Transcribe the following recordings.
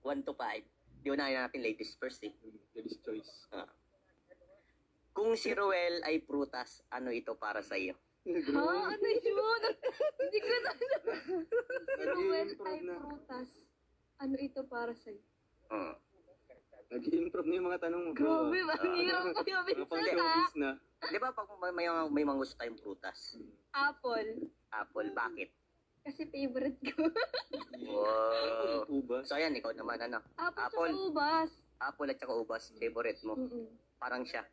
1 to 5. Di unahin natin ladies first eh. Ladies choice. Kung si Ruel ay prutas, ano ito para sa iyo? Ha? Ano yun? Hindi ko na alam. Si Ruel ay Nag-i-improve na. prutas. Ano ito para sa'yo? Nag-i-improve na yung mga tanong mo. Grabe, ang hirap ko yung Mga minsan ha. pang-showbiz na. Di ba pag may mga gusto tayong prutas? Apple. Apple, bakit? Kasi favorite ko. Wow. Ubas. So ayan, ikaw naman ano? Apple tsaka ubas. Apple at saka ubas, favorite mo. Parang siya.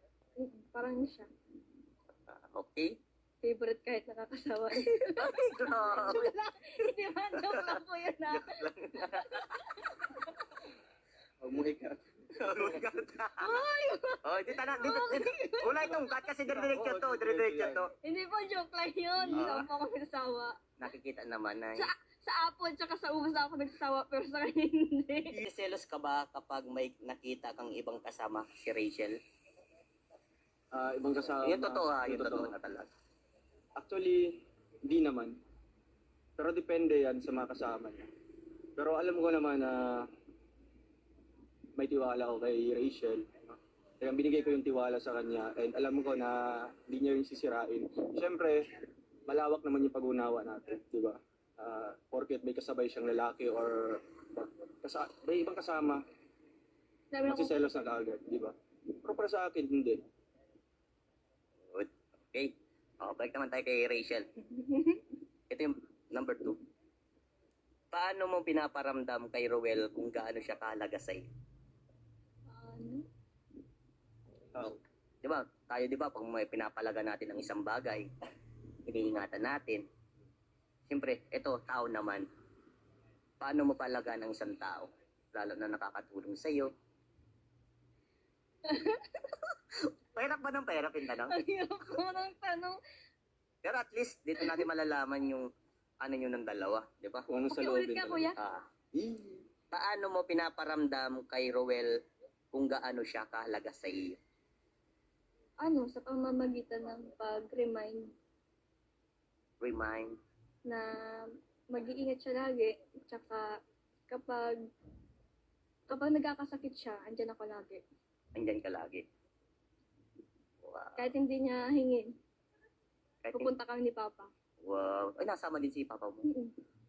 Parang siya. Okay. Favorite kahit nakakasawa. Ay, grabe. Hindi ba? Joke lang po yun ha. Umuhi ka. Oh, dito na, dito. Una itong cut kasi dire-diretso to. Hindi po, joke lang yun. Hindi ako po ako nagsasawa. Nakikita naman na. Sa apple tsaka sa ubas ako nagsasawa pero sa kanya hindi. Selos ka ba kapag may nakita kang ibang kasama si Rachel? Ibang kasama. Yung totoo ha, yung totoo na talaga. Actually, hindi naman. Pero depende yan sa mga kasama niya. Pero alam ko naman na may tiwala ako kay Rachel. Kaya binigay ko yung tiwala sa kanya and alam ko na hindi niya rin sisirain. Siyempre, malawak naman yung pag-unawa natin, di ba? Porket may kasabay siyang lalaki or may ibang kasama, magsiselos na kaagad, di ba? Pero para sa akin, hindi. Good. Okay. Balik naman tayo kay Rachel. Ito yung number 2. Paano mo pinaparamdam kay Ruel kung gaano siya kahalaga sa'yo? Diba? Tayo diba pag may pinapalaga natin ang isang bagay, iniingatan natin. Siyempre, ito, tao naman. Paano mo palagaan ang isang tao? Lalo na nakakatulong sa'yo. Pahirap ba ng pahirap yung tanong? Ang hirap ko ng tanong. Pero at least, dito natin malalaman yung ano nyo ng dalawa. Di ba? Kung ano sa Okay, loobin ulit ka, talaga. kuya. Paano mo pinaparamdam kay Ruel kung gaano siya kahalaga sa iyo? Ano, sa pamamagitan ng pag-remind Remind. na mag-iingat siya lagi. Tsaka kapag nagkakasakit siya, andyan ako lagi. Andyan ka lagi. Wow. Kahit hindi niya hingin, Kahit pupunta kang ni Papa. Wow. Ay, nasama din si Papa mo.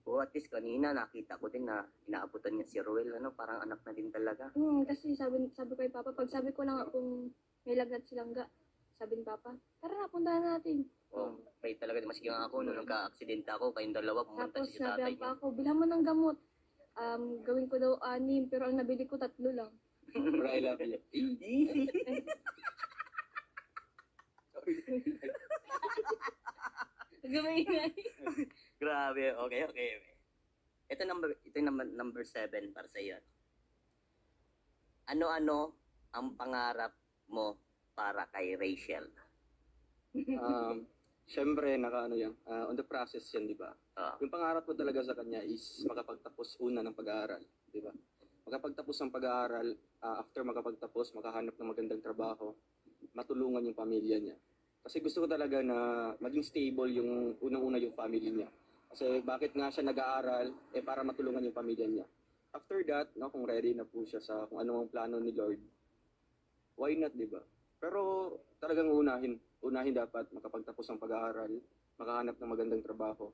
Oh, at least kanina nakita ko din na inaabutan niya si Ruel. Parang anak na din talaga. Kasi sabi ko kay Papa, pag sabi ko lang kung may lagnat silang sabi ni Papa, tara na, puntahan natin. Oh, may talaga maski nga ako nung nagka-aksidente ako, kayong dalawa pumunta Tapos si tatay sabi niyo. pa ako, bilhan mo ng gamot. Gawin ko daw 6, pero ang nabili ko 3 lang. Pero I love you. Gawin. Grabe. Okay. Ito number 7 para sa iyo. Ano-ano ang pangarap mo para kay Rachel? Siyempre, on the process yan, di ba? Yung pangarap ko talaga sa kanya is makapagtapos una ng pag-aaral, di ba? Makapagtapos ng pag-aaral, after makapagtapos, makahanap ng magandang trabaho, matulungan yung pamilya niya. Kasi gusto ko talaga na maging stable yung unang-una yung family niya. Kasi bakit nga siya nag-aaral, para matulungan yung pamilya niya. After that, kung ready na po siya sa kung ano ang plano ni Lord, why not, di ba? Pero talagang unahin dapat makapagtapos ng pag-aaral, makahanap ng magandang trabaho,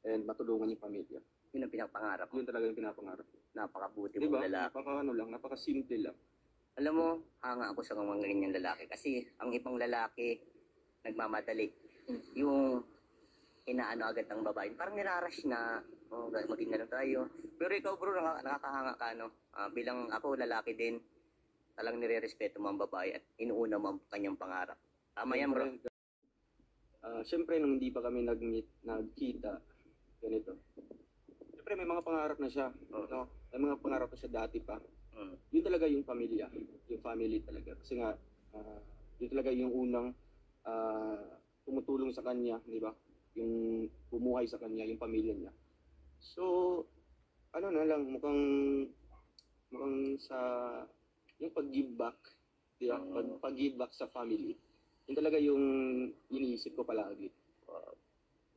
and matulungan yung pamilya. Yun ang pinapangarap mo. Yun talaga yung pinapangarap. Napakabuti Diba? mong lalaki. Napakasimple lang. Alam mo, hanga ako sa mga ganyan lalaki. Kasi ang ibang lalaki, nagmamadali. Yung inaano agad ng babae. Parang nirarush na, maging gano'n tayo. Pero ikaw bro, nakakahanga ka, no? Bilang ako, lalaki din, talang nire-respeto mo ang babae at inuuna mo ang kanyang pangarap. Tama yan, bro. Siyempre, nung hindi pa kami nagkita, ganito. Siyempre, may mga pangarap na siya. No? May mga pangarap na siya dati pa. Yun talaga yung pamilya. Yung family talaga. Kasi nga, yun talaga yung unang tumutulong sa kanya, di ba? Yung bumuhay sa kanya, yung pamilya niya. So, mukhang sa yung pag-give back, di ba? Pag-give back sa family. Yun talaga yung iniisip ko palagi.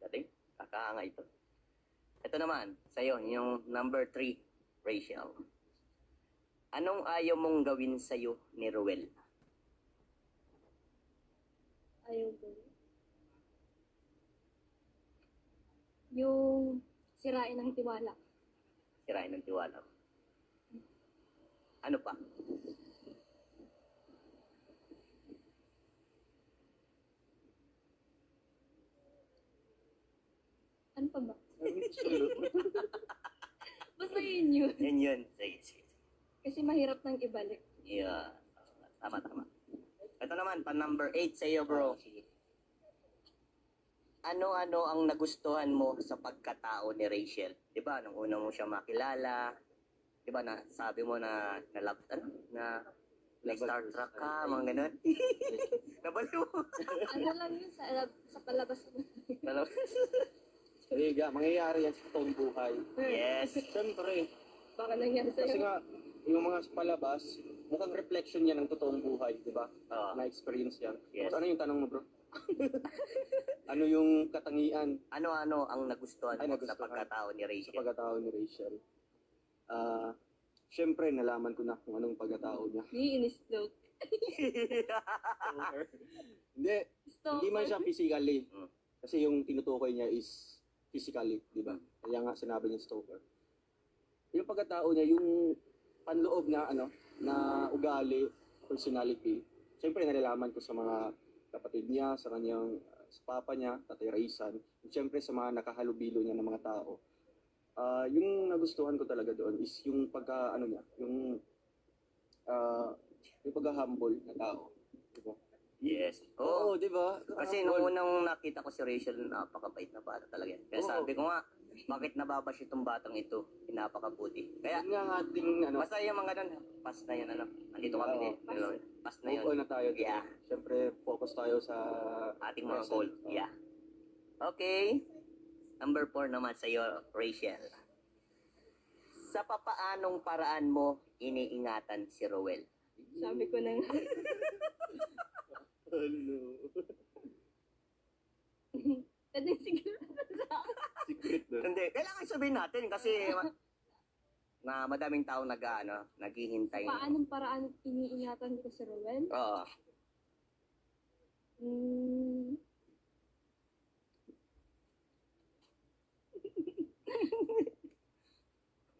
Dating, kakahanga ito. Ito naman, sa'yo, yung number 3, Rachel. Anong ayaw mong gawin sa'yo ni Ruel? Ayaw ko. Yung sirain ng tiwala. Sirain ng tiwala. Ano pa? Ano pa ba? Basta yun. Yun. Sige. Kasi mahirap nang ibalik. Yeah. Tama. Ito naman, pa number 8 sa iyo, bro. Ano-ano ang nagustuhan mo sa pagkatao ni Rachel? 'Di ba nung una mo siya makilala, 'di ba na sabi mo na love na Star Trek ka, mga ganun. Nabaliw. Ano lang yun sa palabas. Liga, mangyayari yan sa totoong buhay. Yes. Siyempre, Baka nangyari kasi sa'yo. nga, yung mga palabas, mukhang reflection yan ng totoong buhay, di ba? Oo. Na-experience yan. Yes. Tapos ano yung tanong mo, bro? Ano yung katangian Ano-ano ang nagustuhan Ay, mo nagustuhan. sa pagkatao ni sa Rachel? pagkatao ni Rachel? Siyempre, nalaman ko na kung anong pagkatao niya. Ni-in-stalk. Hindi, hindi man siya physically. Mm. Kasi yung tinutukoy niya is physically, di ba? Kaya nga sinabi niya stalker. Yung pagkatao niya, yung panloob na na ugali, personality. Siyempre nalalaman ko sa mga kapatid niya, sa kanyang sa papa niya, Tatay Raisan, siyempre sa mga nakahalubilo niya ng mga tao. Yung nagustuhan ko talaga doon is yung yung pagka-humble na tao. Diba? Yes. Oo, di ba? Kasi nung unang nakita ko si Rachel, napakabait na bata talaga. Kaya Oo. sabi ko nga, bakit nababash itong batang ito? Napakabuti. Kaya, Yun nga ang ating basta yung mga ganun, pass na yan, Nandito kami Oo. pass na yun. move on na tayo. Yeah. Siyempre, focus tayo sa Ating mga present. goal. Yeah. Okay. Number 4 naman sa iyo, Rachel. Sa papaanong paraan mo iniingatan si Rowel? Sabi ko na nga. Hello. Pwede siguro. Secret na. Hindi, kailangan sabihin natin kasi na madaming tao naghihintay. Paanong paraan iniingatan ko si Rowan? Oo.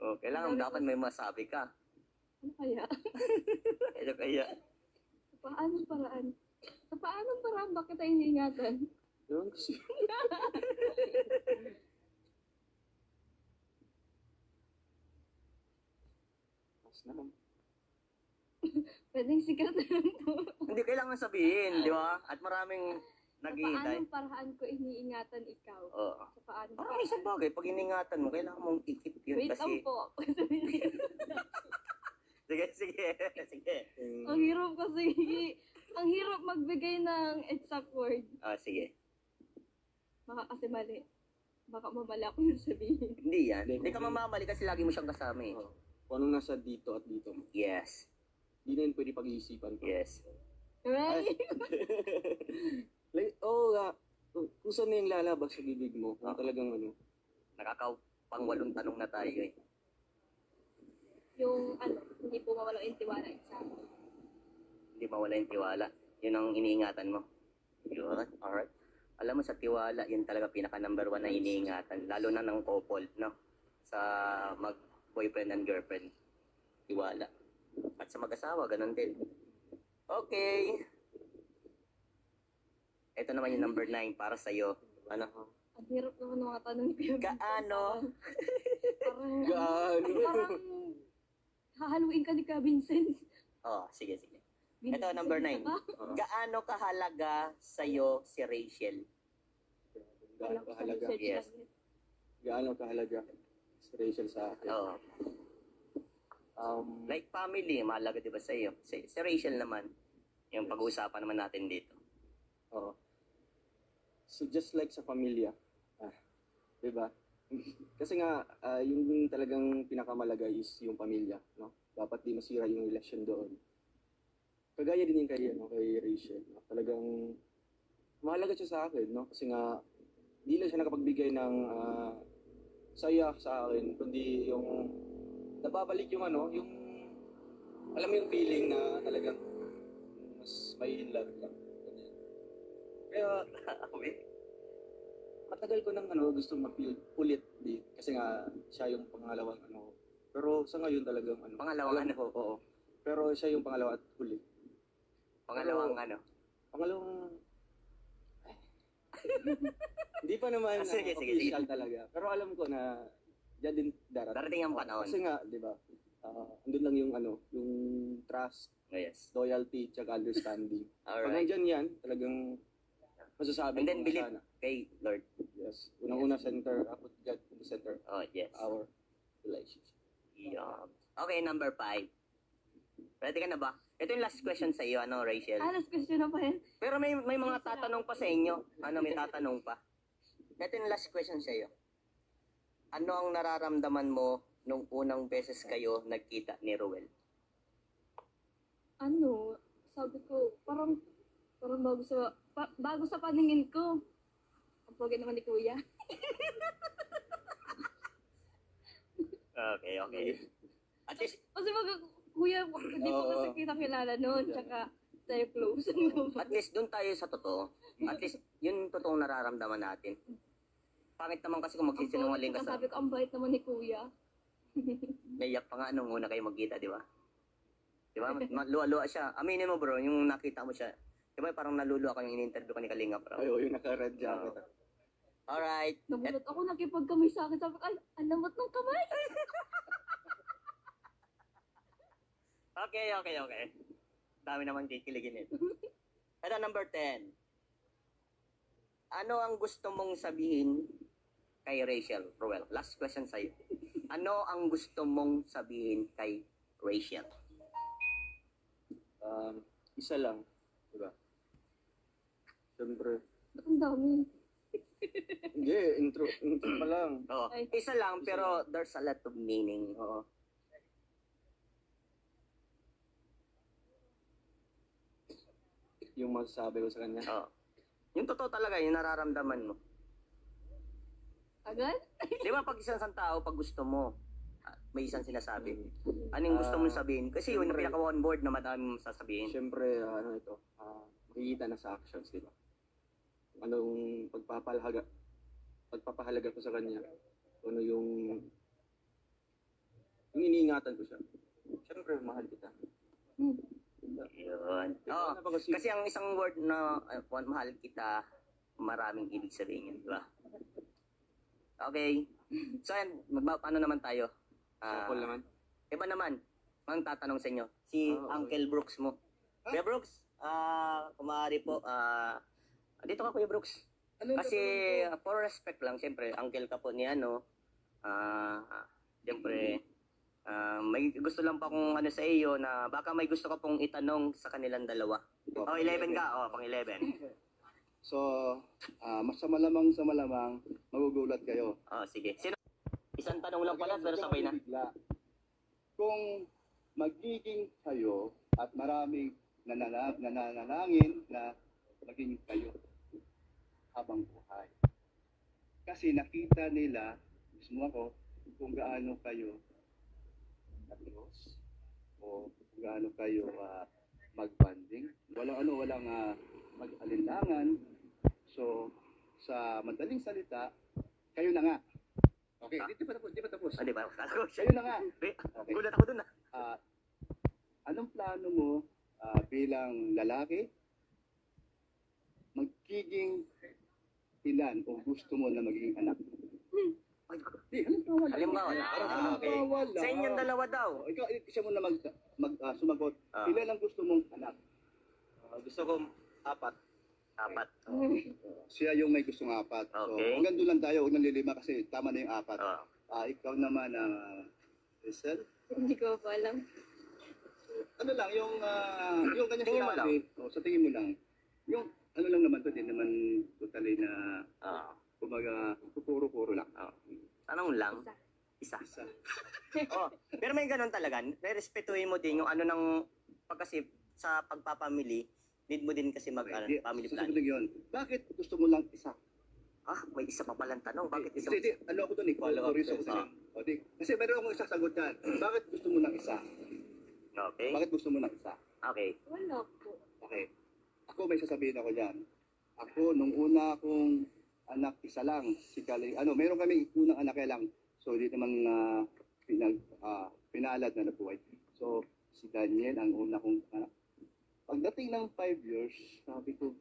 Oh, kailangan dapat may masabi ka. Ano kaya? Ano kaya? Paanong paraan? Sa paanong paraan ba kita iniingatan? Yun kasi. Mas naman. Pwedeng secret na lang to. Hindi kailangan sabihin, di ba? At maraming Sa naghihintay. paanong paraan ko iniingatan ikaw? Oo. Sa paanong Parang isang paraan? bagay, pag iningatan mo, kailangan mong ikip yun Wait lang kasi... po. Sige. Ang hirap kasi. Ang hirap magbigay ng exact word. Sige. Baka kasi mali. Baka mamali ako yung sabihin. Hindi yan. Hindi ka mamamali kasi lagi mo siyang kasama eh. Oo. Kung anong nasa dito at dito. Yes. Hindi na yun pwede pag-iisipan ko. Yes. Right? Like, kung saan na yung lalabas sa bibig mo, kung talagang Nakakapangwalong tanong na tayo eh. Yung hindi po mawalang yung tiwala sa akin. Hindi mawala yung tiwala. Yun ang iniingatan mo. Yun. Alright. Alam mo sa tiwala, yun talaga pinaka number 1 na iniingatan. Lalo na ng couple, no? Sa mag-boyfriend and girlfriend. Tiwala. At sa mag-asawa, ganun din. Okay. Ito naman yung number 9 para sa'yo. Ano? Ang hirap naman ng mga tanong ni Kuya Vincent. Gaano? Parang hahaluin ka ni Kuya Vincent. Sige. Ito, number 9. Gaano kahalaga sa'yo si Rachel? Gaano kahalaga? Yes. Gaano kahalaga si Rachel sa akin? Oo. Like family, mahalaga diba sa'yo? Si Rachel naman, yung pag-uusapan naman natin dito. Oo. So just like sa pamilya, di ba? Kasi nga, yung talagang pinakamalaga is yung pamilya, no? Dapat di masira yung relasyon doon. Kagaya din yung kay Rachel, no? Talagang mahalaga siya sa akin, no? Kasi nga, di lang siya nakapagbigay ng saya sa akin, kundi yung nababalik yung yung alam mo yung feeling na talagang mas may in love lang. Ganyan. Kaya, matagal ko nang gusto mag-feel ulit di kasi nga siya yung pangalawang pero sa ngayon talagang Pangalawang alam ko, oo. Pero siya yung pangalawa at huli. Pangalawang Pangalawang hindi pa naman Sige. official talaga. Pero alam ko na diyan din Darating ang panahon. Kasi nga, di ba? Andun lang yung yung trust, Oh, yes. loyalty, tsaka understanding. Pag Alright. nandyan yan, talagang masasabi And then ko believe sana. kay Lord. Yes. Unang-una center, put God in the center Oh, yes. of our relationship. Yeah. Okay, number 5. Ready ka na ba? Ito yung last question sa iyo, Rachel? Last question na pa yan. Pero may mga tatanong pa sa inyo. May tatanong pa. Ito yung last question sa iyo. Ano ang nararamdaman mo nung unang beses kayo nagkita ni Ruel? Sabi ko, parang bago sa paningin ko. Ang pogi naman ni Kuya. Okay. At least, Kasi Kuya, hindi ko kasi kita kilala noon. Tsaka tayo close. at least doon tayo sa totoo. At least, yun totoong nararamdaman natin. Pangit naman kasi kung magsisinungaling ka sa... Sabi ko, ang bait naman ni Kuya. Naiyak pa nga nung una kayo magkita, di ba? Di ba? Luwa-luwa siya. Aminin mo bro, yung nakita mo siya. Di ba parang naluluwa ka yung in-interview ka ni Kalinga bro? Ay, yung naka-red jacket. Alright. Namunot ako, nakipagkamay sa akin. Sabi ko, ay, ang lamot ng kamay. Okay. Dami naman kikiligin ito. Ito, number 10. Ano ang gusto mong sabihin kay Rachel? Ruel, last question sa'yo. Ano ang gusto mong sabihin kay Rachel? Isa lang, di ba? Siyempre. Ba't ang dami? Hindi, intro pa lang. Oo. Ay. Isa lang, pero there's a lot of meaning. Oo. Yung masasabi ko sa kanya. Oo. Yung totoo talaga, yung nararamdaman mo. Agad? Di ba pag isang tao, pag gusto mo, may isang sinasabi. Anong gusto mong sabihin? Kasi yun, yung siyempre. pinaka-on board na madami mong sasabihin. Siyempre, makikita na sa actions, di ba? Anong pagpapahalaga ko sa kanya. Ano yung iniingatan ko siya. Siyempre, mahal kita. Yun. Oo. Kasi ang isang word na mahal kita, maraming ibig sabihin yun, di ba? Okay. So, paano naman tayo? Sample naman. Iba naman, ang tatanong sa inyo, si Okay. Uncle Brooks mo. Kuya Brooks, kung maaari po, dito ka Kuya Brooks. Kasi for respect lang, siyempre, uncle ka po ni siyempre, may gusto lang pa kung sa iyo na baka may gusto ka pong itanong sa kanilang dalawa. 11 ka, pang 11. So, sa malamang magugulat kayo. Sige. Isang tanong lang pala, pero sabay na. Bigla. Kung magiging kayo at maraming nananalangin na maging kayo habang buhay. Kasi nakita nila, mismo ako, kung gaano kayo Diyos o kung gaano kayo magbanding. Walang mag-alinlangan. So, sa madaling salita, kayo na nga. Okay, di ba tapos? Di ba? Kayo na nga. Okay. Gulat ako dun Anong plano mo bilang lalaki? Magiging ilan o gusto mo na maging anak? Halimbawa na. Okay. Sa inyong dalawa daw. Ikaw mo na sumagot. Ilan ang gusto mong anak? Gusto ko 4. 4. Siya yung may gustong 4. Okay. So, hanggang doon lang tayo. Huwag nang lilima kasi tama na yung 4. Oo. Ikaw naman, Rizal? Hindi ko pa alam. Ano lang, yung kanyang Tingin mo sinabi, sa tingin mo lang, yung ano lang naman to, din naman totally na, kumbaga, puro-puro lang. Tanong lang. Isa. Pero may ganun talaga. Respetuhin mo din yung kasi sa pagpapamili, need mo din kasi family planning. Susunod yun. Bakit gusto mo lang isa? May isa pa palang tanong. Bakit isa? Hindi, ano ako doon, Follow up reason ko question. kasi meron akong isang sagot yan. Bakit gusto mo lang isa? Okay. Bakit gusto mo ng isa? Okay. Wala po. Okay. Ako may sasabihin ako dyan. Ako, nung una akong anak, isa lang. Si Kali, meron kami unang anak kaya lang. So, hindi naman pinaalad na nabuhay. So, si Daniel, ang una kong anak. Pagdating ng 5 years, sabi ko,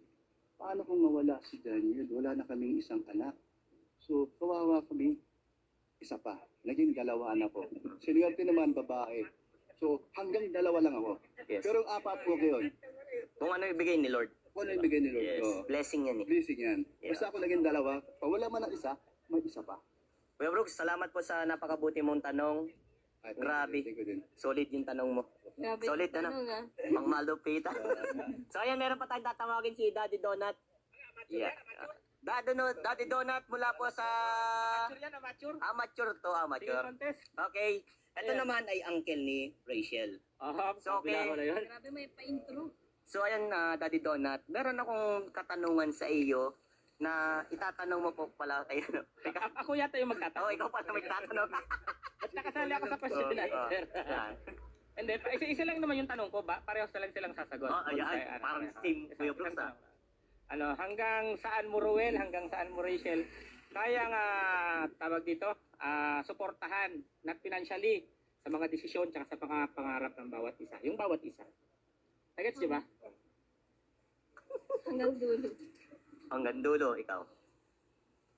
paano kung mawala si Daniel? Wala na kaming isang anak. So, kawawa kami. Isa pa. Naging 2 anak ko. Sinigante naman, babae. So, hanggang 2 lang ako. Yes. Pero 4 ko yun. Kung ano ibigay ni Lord. Kung ano yung bigay ni Lord. Yes. Oo. Blessing yan eh. Blessing yan. Yeah. Basta ako naging 2. Pag wala man ng isa, may isa pa. Kuya Brooks, salamat po sa napakabuti mong tanong. Ay, Grabe. Thank you din. Solid yung tanong mo. Grabe Solid, yung ano? tanong, ah. Pang malupita. So ayan, meron pa tayong tatawagin si Daddy Donut. Yeah. Daddy Donut mula po sa... Amateur to, amateur. Okay. Ito naman ay uncle ni Rachel. So, okay. Grabe, may pa-intro. So ayan, Daddy Donut, meron akong katanungan sa iyo na itatanong mo po pala kayo. Ako yata yung magtatanong. Oh, ikaw pala may tatanong. Ba't nakasali ako sa question na? Hindi, isa lang naman yung tanong ko. Parehas na lang silang sasagot. Oh, ayan, parang same Kuya Brooks, ah. Hanggang saan mo, Ruel, hanggang saan mo, Rachel, kaya nga, tawag dito, suportahan, not financially, sa mga desisyon tsaka sa pangarap ng bawat isa. Yung bawat isa. Nagets, di ba? Hanggang dulo. Hanggang dulo, ikaw.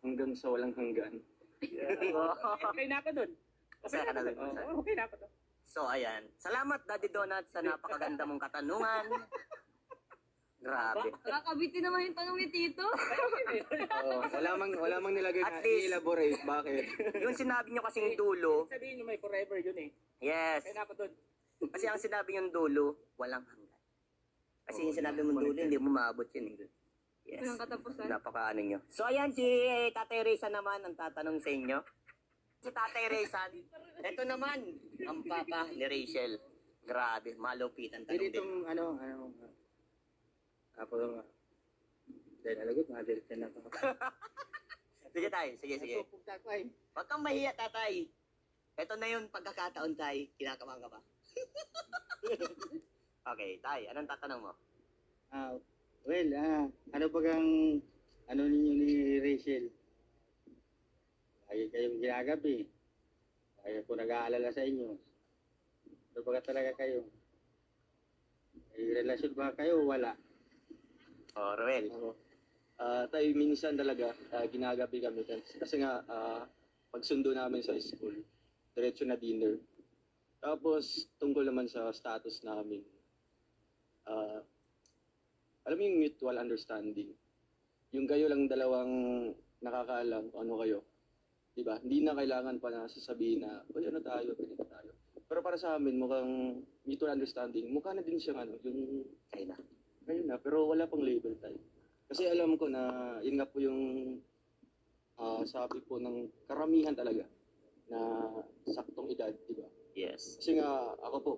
Hanggang sa walang hanggan. Okay na ako dun. Masaya ka na dun. Okay na ako dun. So ayan, salamat Daddy Donut sa napakaganda mong katanungan. Grabe. Nakakabitin naman yung tanong ni Tito. Wala mang nilagay At na least- i-elaborate. Bakit? Yung sinabi nyo kasing dulo, Sabihin nyo may forever yun eh. yes. Okay na ako dun. Kasi ang sinabi yung dulo, walang hanggan. Kasi yung sinabi mong dulo, hindi mo maabot yun. Eh. Yes. Walang katapusan. Napaka ano nyo. So ayan, si Tatay Reza naman ang tatanong sa inyo. Si Tatay Reza, ito naman, ang papa ni Rachel. Grabe, malupitan tanong din. Itong ako dahil alagot, madalit na ako. Sige tayo, sige. Huwag kang mahiya, Tatay. Ito na yung pagkakataon, Tay. Kinakabahan ka ba? Okay, Tay, anong tatanong mo? Ano pag ang ninyo ni Rachel? Lagi kayong ginagabi. Lagi ko nag-aalala sa inyo. Ano ba talaga kayo? May relasyon ba kayo o wala? Oh, Ruel. Tayo minsan talaga ginagabi kami kasi nga pagsundo namin sa school, diretso na dinner. Tapos tungkol naman sa status namin, alam mo yung mutual understanding. Yung kayo lang dalawang nakakaalam kung ano kayo. Diba? Hindi na kailangan pa na sasabihin na, ano tayo, ganito tayo. Pero para sa amin, mukhang mutual understanding, mukha na din siyang yung kayo na, pero wala pang label tayo. Kasi alam ko na, yun nga po yung sabi po ng karamihan talaga na saktong edad, di ba? Yes. Kasi nga, ako po,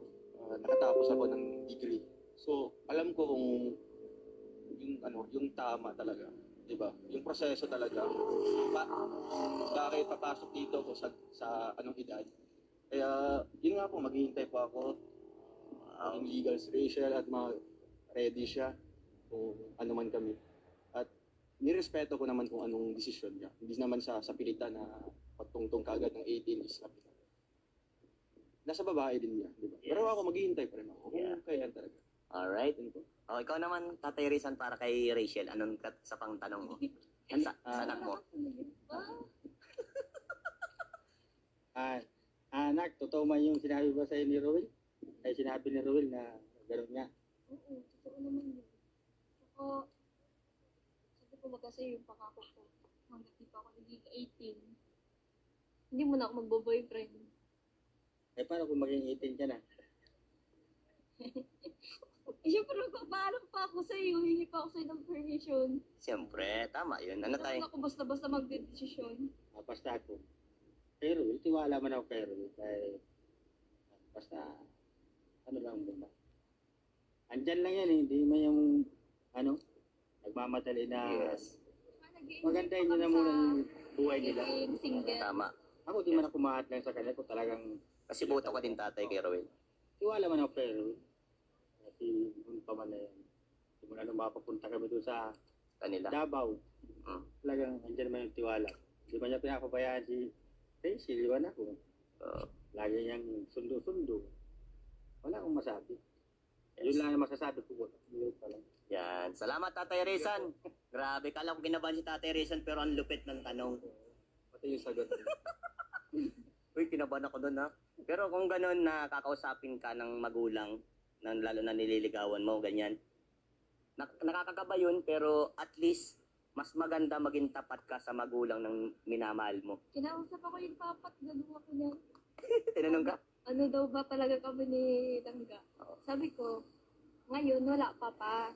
nakatapos ako ng degree. So, alam ko kung yung tama talaga, di ba? Yung proseso talaga. Bakit papasok dito ko sa anong edad? Kaya, yun nga po, maghihintay po ako. Maging legal si Rachel at ready siya kung ano man kami. At nirespeto ko naman kung anong desisyon niya. Hindi naman sa pilitan na pagtungtong kagad ng 18 is kapit. Nasa babae din niya, di ba? Yes. Pero ako maghihintay pa rin ako. Yeah. Kaya talaga. Alright. Oh, ikaw naman, Tatay Rizan, para kay Rachel, anong sa pang tanong mo? Sa anak mo? Anak, totoo man yung sinabi ba sa'yo ni Rowel? Ay sinabi ni Rowel na gano'n nga. Oo, totoo naman yun. Ako, sabi ko magkasa'yo yung pangako ko. Hanggat di pa ako naging 18. Hindi mo na ako magbo-boyfriend. Eh paano kung maging 18 ka na? Siyempre, magpapaalam pa ako sa'yo. Hingi pa ako sa'yo ng permission. Siyempre, tama yun. Ano Hindi tayo? ako basta-basta magdedesisyon. Basta ako. Pero tiwala man ako kay Rowel. Kaya basta ano lang ba? Andyan lang yan eh. Hindi man yung nagmamadali na Yes. magandahin nyo na muna yung buhay nila. Single. Tama. Ako di man ako maat lang sa kanila kung talagang Kasi boto ko din tatay kay Rowel. tiwala man ako pero kasi yung pa man na yan. Simula nung mapapunta kami doon sa Kanila. Davao, Mm. talagang andyan naman yung tiwala. Di ba niya pinapabayaan si Rachel, iwan ako. Oo. Lagi niyang sundo-sundo. Wala akong masabi. Yun lang ang masasabi ko. Yun pa lang. Yan. Salamat, Tatay Rizan. Grabe, kala ko kinabahan si Tatay Rizan pero ang lupit ng tanong. Pati yung sagot. Uy, kinabahan ako doon ha. Pero kung ganun na kakausapin ka ng magulang, lalo na nililigawan mo, ganyan. Nakakakaba yun, pero at least mas maganda maging tapat ka sa magulang ng minamahal mo. Kinausap ako yung papat, ganun ako niya. Tinanong ka? Ano daw ba talaga kami ni Langga? Sabi ko, ngayon wala pa.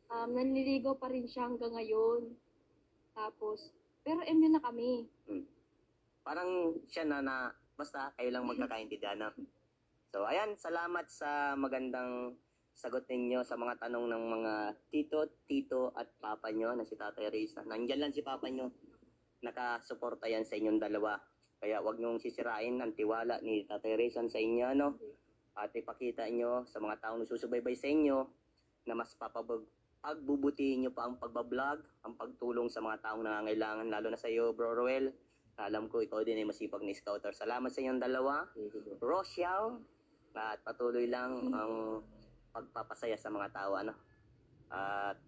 Nanliligaw pa rin siya hanggang ngayon. Tapos, pero MU na kami. Parang siya na basta kayo lang magkakaintindihan na. So, ayan, salamat sa magandang sagot ninyo sa mga tanong ng mga tito at papa nyo na si Tatay Risa. Nandyan lang si papa nyo. Nakasuporta yan sa inyong dalawa. Kaya wag niyong sisirain ang tiwala ni Tatay Rizan sa inyo, no? At ipakita nyo sa mga taong nasusubaybay sa inyo na mas pagbubutihin nyo pa ang pagbablog, ang pagtulong sa mga taong nangangailangan, lalo na sa iyo, Bro Roel. Alam ko, ikaw din ay masipag ni Scouter. Salamat sa inyong dalawa. Rochelle, at patuloy lang ang pagpapasaya sa mga tao, ano? At